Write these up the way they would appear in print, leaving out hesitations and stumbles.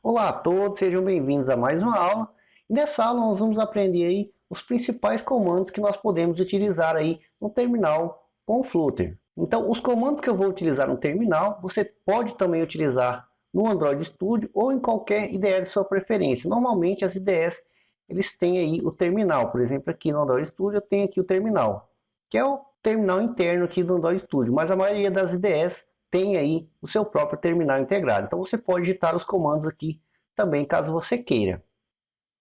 Olá a todos, sejam bem-vindos a mais uma aula. Nessa aula nós vamos aprender aí os principais comandos que nós podemos utilizar aí no terminal com o Flutter. Então, os comandos que eu vou utilizar no terminal, você pode também utilizar no Android Studio ou em qualquer IDE de sua preferência. Normalmente as IDEs, eles têm aí o terminal. Por exemplo, aqui no Android Studio eu tenho aqui o terminal, que é o terminal interno aqui do Android Studio, mas a maioria das IDEs tem aí o seu próprio terminal integrado. Então você pode digitar os comandos aqui também, caso você queira.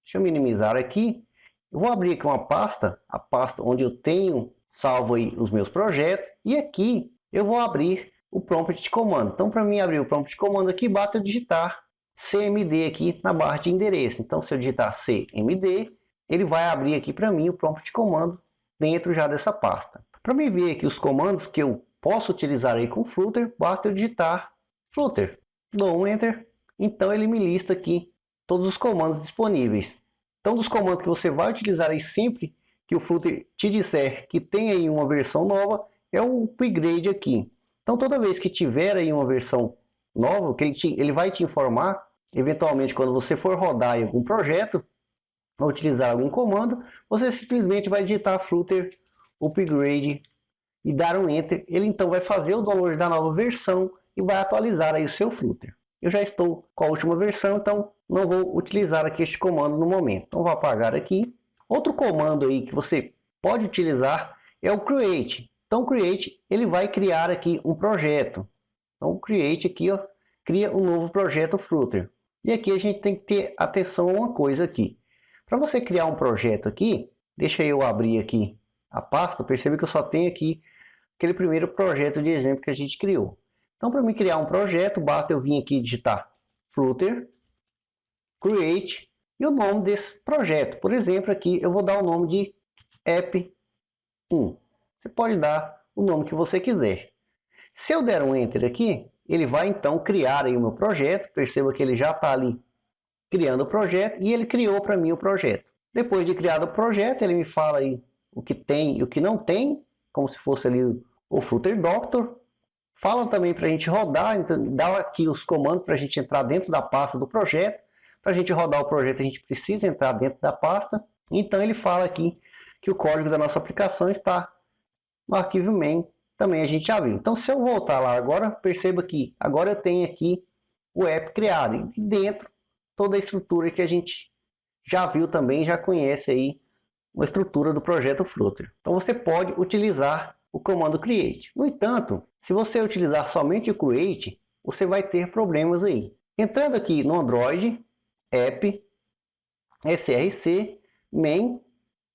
Deixa eu minimizar aqui. Eu vou abrir aqui uma pasta, a pasta onde eu tenho salvo aí os meus projetos. E aqui eu vou abrir o prompt de comando. Então, para mim abrir o prompt de comando aqui, basta eu digitar CMD aqui na barra de endereço. Então, se eu digitar CMD, ele vai abrir aqui para mim o prompt de comando dentro já dessa pasta. Para me ver aqui os comandos que eu posso utilizar aí com o Flutter, basta eu digitar Flutter. Dou um Enter. Então ele me lista aqui todos os comandos disponíveis. Então, dos comandos que você vai utilizar aí sempre que o Flutter te disser que tem aí uma versão nova, é o upgrade aqui. Então, toda vez que tiver aí uma versão nova, que ele vai te informar, eventualmente quando você for rodar em algum projeto, ou utilizar algum comando, você simplesmente vai digitar Flutter upgrade e dar um Enter. Ele então vai fazer o download da nova versão e vai atualizar aí o seu Flutter. Eu já estou com a última versão, então não vou utilizar aqui este comando no momento. Então vou apagar aqui. Outro comando aí que você pode utilizar é o create. Então create, ele vai criar aqui um projeto. Então create aqui, ó, cria um novo projeto Flutter. E aqui a gente tem que ter atenção a uma coisa aqui. Para você criar um projeto aqui, deixa eu abrir aqui a pasta. Percebe que eu só tenho aqui aquele primeiro projeto de exemplo que a gente criou. Então, para mim criar um projeto, basta eu vir aqui digitar Flutter, Create e o nome desse projeto. Por exemplo, aqui eu vou dar o nome de App1. Você pode dar o nome que você quiser. Se eu der um Enter aqui, ele vai então criar aí o meu projeto. Perceba que ele já está ali criando o projeto e ele criou para mim o projeto. Depois de criado o projeto, ele me fala aí o que tem e o que não tem, como se fosse ali o Flutter Doctor. Fala também para a gente rodar, então dá aqui os comandos para a gente entrar dentro da pasta do projeto. Para a gente rodar o projeto, a gente precisa entrar dentro da pasta. Então ele fala aqui que o código da nossa aplicação está no arquivo main, também a gente já viu. Então se eu voltar lá agora, perceba que agora eu tenho aqui o app criado. E dentro, toda a estrutura que a gente já viu também, já conhece aí a estrutura do projeto Flutter. Então você pode utilizar o comando create. No entanto, se você utilizar somente o create, você vai ter problemas aí. Entrando aqui no Android, app, src, main,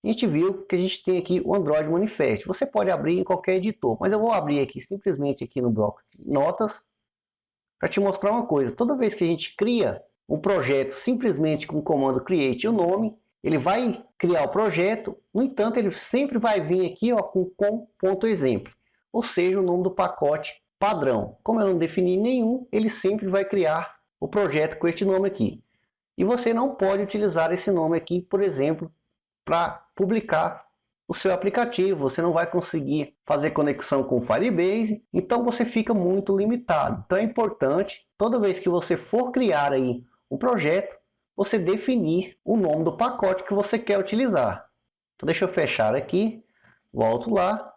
a gente viu que a gente tem aqui o Android Manifest. Você pode abrir em qualquer editor, mas eu vou abrir aqui simplesmente aqui no bloco de notas para te mostrar uma coisa. Toda vez que a gente cria um projeto simplesmente com o comando create e o nome, ele vai criar o projeto. No entanto, ele sempre vai vir aqui ó, com ponto exemplo, ou seja, o nome do pacote padrão. Como eu não defini nenhum, ele sempre vai criar o projeto com este nome aqui. E você não pode utilizar esse nome aqui, por exemplo, para publicar o seu aplicativo. Você não vai conseguir fazer conexão com o Firebase, então você fica muito limitado. Então é importante, toda vez que você for criar aí um projeto, você definir o nome do pacote que você quer utilizar. Então deixa eu fechar aqui, volto lá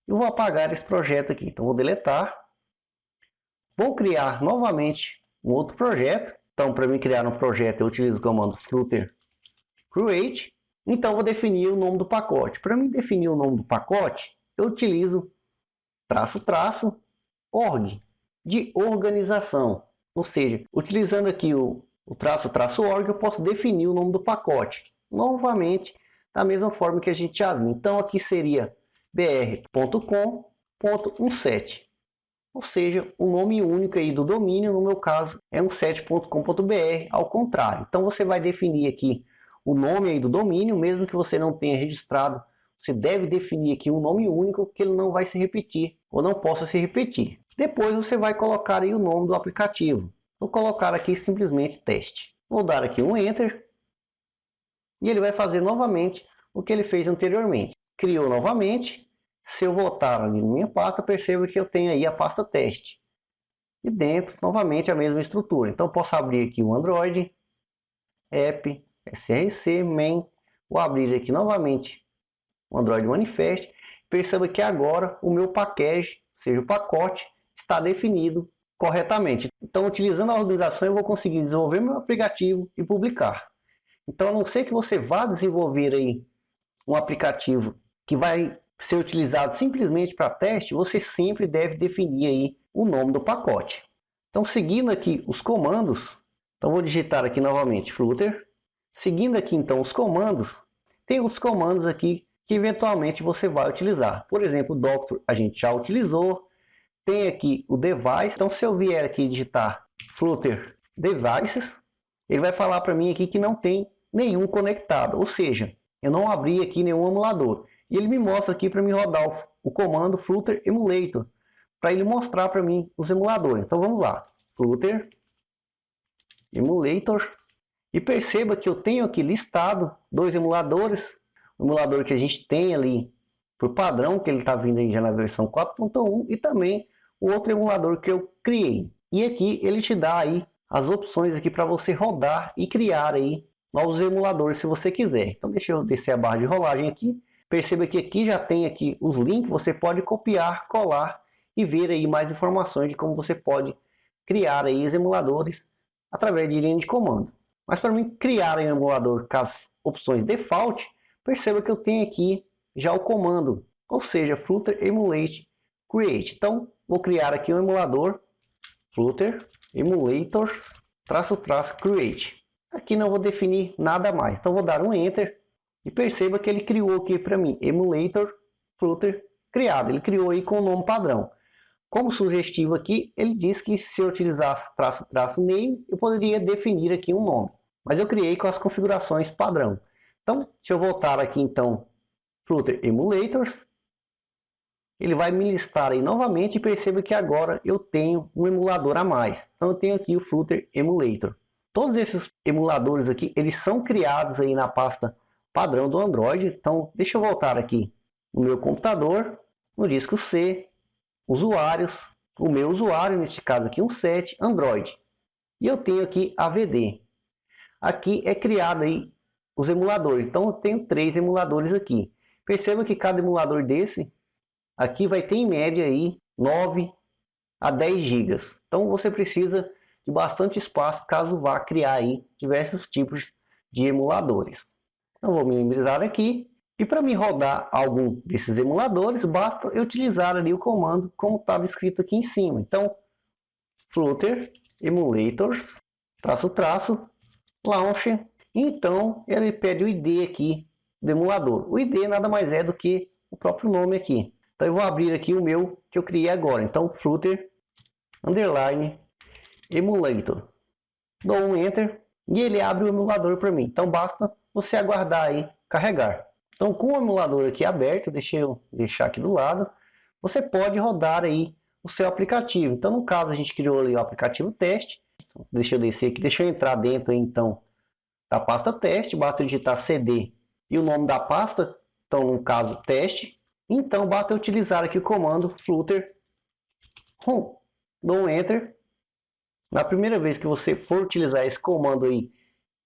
e vou apagar esse projeto aqui. Então vou deletar, vou criar novamente um outro projeto. Então para mim criar um projeto eu utilizo o comando Flutter create. Então vou definir o nome do pacote. Para mim definir o nome do pacote, eu utilizo --org de organização. Ou seja, utilizando aqui o --org, eu posso definir o nome do pacote. Novamente, da mesma forma que a gente já viu. Então aqui seria br.com.17. Ou seja, o nome único aí do domínio, no meu caso, é 17.com.br, ao contrário. Então você vai definir aqui o nome aí do domínio, mesmo que você não tenha registrado, você deve definir aqui um nome único, que ele não vai se repetir, ou não possa se repetir. Depois você vai colocar aí o nome do aplicativo. Vou colocar aqui simplesmente teste. Vou dar aqui um Enter, e ele vai fazer novamente o que ele fez anteriormente. Criou novamente. Se eu voltar ali na minha pasta, perceba que eu tenho aí a pasta teste. e dentro, novamente, a mesma estrutura. Então, posso abrir aqui o Android, App, src, main, vou abrir aqui novamente o Android Manifest. Perceba que agora o meu package, ou seja, o pacote, está definido corretamente. Então, utilizando a organização, eu vou conseguir desenvolver meu aplicativo e publicar. Então, a não ser que você vá desenvolver aí um aplicativo que vai ser utilizado simplesmente para teste, você sempre deve definir aí o nome do pacote. Então, seguindo aqui os comandos, então vou digitar aqui novamente Flutter. Seguindo aqui então os comandos, tem os comandos aqui que eventualmente você vai utilizar. Por exemplo, o Doctor a gente já utilizou. Tem aqui o Device. Então, se eu vier aqui digitar Flutter Devices, ele vai falar para mim aqui que não tem nenhum conectado. Ou seja, eu não abri aqui nenhum emulador. E ele me mostra aqui para me rodar o comando Flutter Emulator, para ele mostrar para mim os emuladores. Então vamos lá, Flutter Emulator, e perceba que eu tenho aqui listado dois emuladores. O emulador que a gente tem ali por padrão, que ele está vindo aí já na versão 4.1, e também o outro emulador que eu criei. E aqui ele te dá aí as opções aqui para você rodar e criar aí novos emuladores se você quiser. Então deixa eu descer a barra de rolagem aqui. Perceba que aqui já tem aqui os links, você pode copiar, colar e ver aí mais informações de como você pode criar aí os emuladores através de linha de comando. Mas para mim criar um emulador com as opções default, perceba que eu tenho aqui já o comando, ou seja, Flutter Emulate Create. Então vou criar aqui um emulador, Flutter Emulators --create. Aqui não vou definir nada mais, então vou dar um Enter e perceba que ele criou aqui para mim Emulator Flutter criado. Ele criou aí com o nome padrão. Como sugestivo aqui, ele diz que se eu utilizasse --name, eu poderia definir aqui um nome. Mas eu criei com as configurações padrão. Então, se eu voltar aqui então, Flutter Emulators, ele vai me listar aí novamente e perceba que agora eu tenho um emulador a mais. Então eu tenho aqui o Flutter Emulator. Todos esses emuladores aqui, eles são criados aí na pasta padrão do Android. Então deixa eu voltar aqui no meu computador, no disco C, usuários, o meu usuário, neste caso aqui um 7, Android. E eu tenho aqui AVD. Aqui é criado aí os emuladores. Então eu tenho 3 emuladores aqui. Perceba que cada emulador desse aqui vai ter em média aí 9 a 10 GB. Então você precisa de bastante espaço caso vá criar aí diversos tipos de emuladores. Então vou minimizar aqui. E para me rodar algum desses emuladores, basta eu utilizar ali o comando como estava escrito aqui em cima. Então, Flutter Emulators, Launcher. Então, ele pede o ID aqui do emulador. O ID nada mais é do que o próprio nome aqui. Então, eu vou abrir aqui o meu que eu criei agora. Então, Flutter Emulator. Dou um Enter e ele abre o emulador para mim. Então, basta você aguardar aí carregar. Então, com o emulador aqui aberto, deixa eu deixar aqui do lado, você pode rodar aí o seu aplicativo. Então, no caso, a gente criou ali o aplicativo teste. Deixa eu descer aqui, deixa eu entrar dentro aí, então, da pasta teste. Basta digitar cd e o nome da pasta, então, no caso, teste. Então, basta utilizar aqui o comando Flutter Home. Dou um Enter. Na primeira vez que você for utilizar esse comando aí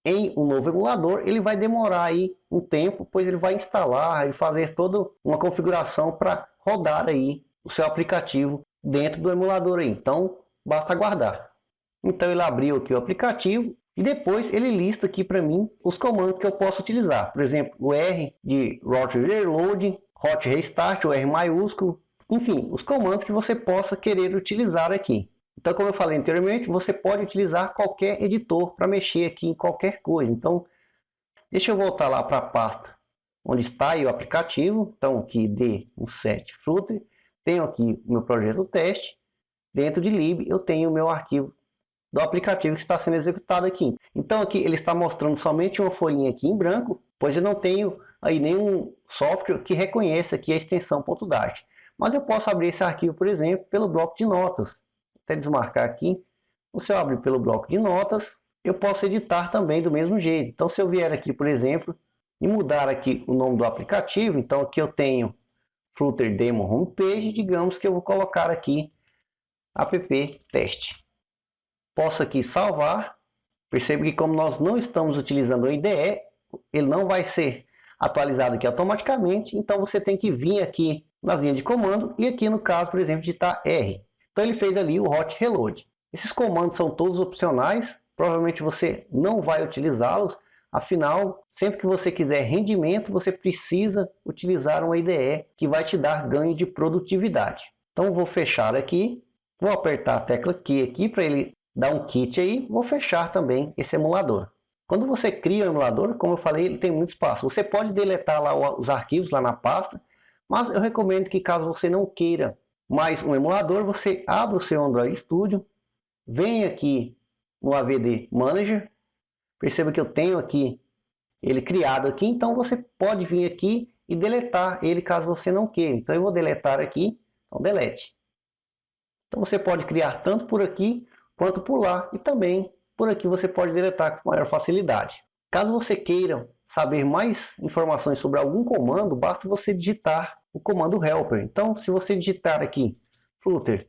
em um novo emulador, ele vai demorar aí um tempo, pois ele vai instalar e fazer toda uma configuração para rodar aí o seu aplicativo dentro do emulador aí. Então, basta aguardar. Então, ele abriu aqui o aplicativo e depois ele lista aqui para mim os comandos que eu posso utilizar. Por exemplo, o R de Root Reloading, Hot Restart, o R maiúsculo, enfim, os comandos que você possa querer utilizar aqui. Então, como eu falei anteriormente, você pode utilizar qualquer editor para mexer aqui em qualquer coisa. Então, deixa eu voltar lá para a pasta onde está aí o aplicativo. Então, aqui D17 Flutter. Tenho aqui o meu projeto teste. Dentro de lib, eu tenho o meu arquivo do aplicativo que está sendo executado aqui. Então, aqui ele está mostrando somente uma folhinha aqui em branco, pois eu não tenho aí nenhum software que reconheça aqui a extensão .dart. Mas eu posso abrir esse arquivo, por exemplo, pelo bloco de notas. Até desmarcar aqui. Se eu abrir pelo bloco de notas, eu posso editar também do mesmo jeito. Então, se eu vier aqui, por exemplo, e mudar aqui o nome do aplicativo, então aqui eu tenho Flutter Demo Homepage, digamos que eu vou colocar aqui app teste. Posso aqui salvar. Perceba que como nós não estamos utilizando o IDE, ele não vai ser atualizado aqui automaticamente, então você tem que vir aqui nas linhas de comando e aqui no caso, por exemplo, digitar R. Então ele fez ali o hot reload. Esses comandos são todos opcionais, provavelmente você não vai utilizá-los, afinal, sempre que você quiser rendimento, você precisa utilizar um IDE que vai te dar ganho de produtividade. Então vou fechar aqui, vou apertar a tecla Q aqui para ele dar um quit aí, vou fechar também esse emulador. Quando você cria o emulador, como eu falei, ele tem muito espaço. Você pode deletar lá os arquivos lá na pasta, mas eu recomendo que caso você não queira mais um emulador, você abra o seu Android Studio, vem aqui no AVD Manager, perceba que eu tenho aqui ele criado aqui, então você pode vir aqui e deletar ele caso você não queira. Então eu vou deletar aqui, então delete. Então você pode criar tanto por aqui quanto por lá e também por aqui você pode deletar com maior facilidade. Caso você queira saber mais informações sobre algum comando, basta você digitar o comando helper. Então, se você digitar aqui flutter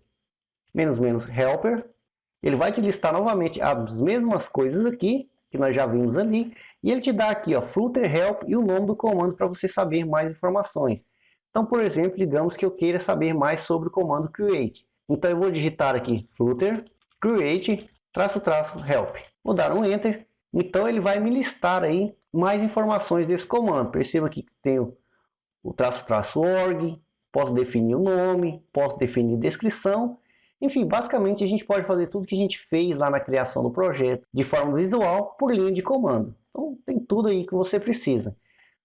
--helper, ele vai te listar novamente as mesmas coisas aqui que nós já vimos ali, e ele te dá aqui ó, flutter help e o nome do comando para você saber mais informações. Então, por exemplo, digamos que eu queira saber mais sobre o comando create. Então eu vou digitar aqui flutter create --help. Vou dar um enter. Então ele vai me listar aí mais informações desse comando. Perceba aqui que tem o --org, posso definir o nome, posso definir descrição. Enfim, basicamente a gente pode fazer tudo que a gente fez lá na criação do projeto de forma visual por linha de comando. Então tem tudo aí que você precisa.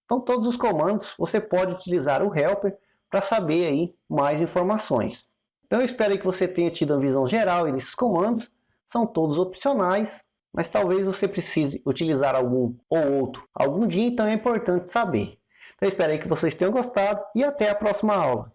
Então todos os comandos você pode utilizar o helper para saber aí mais informações. Então eu espero que você tenha tido uma visão geral desses comandos. São todos opcionais, mas talvez você precise utilizar algum ou outro algum dia, então é importante saber. Então eu espero que vocês tenham gostado e até a próxima aula.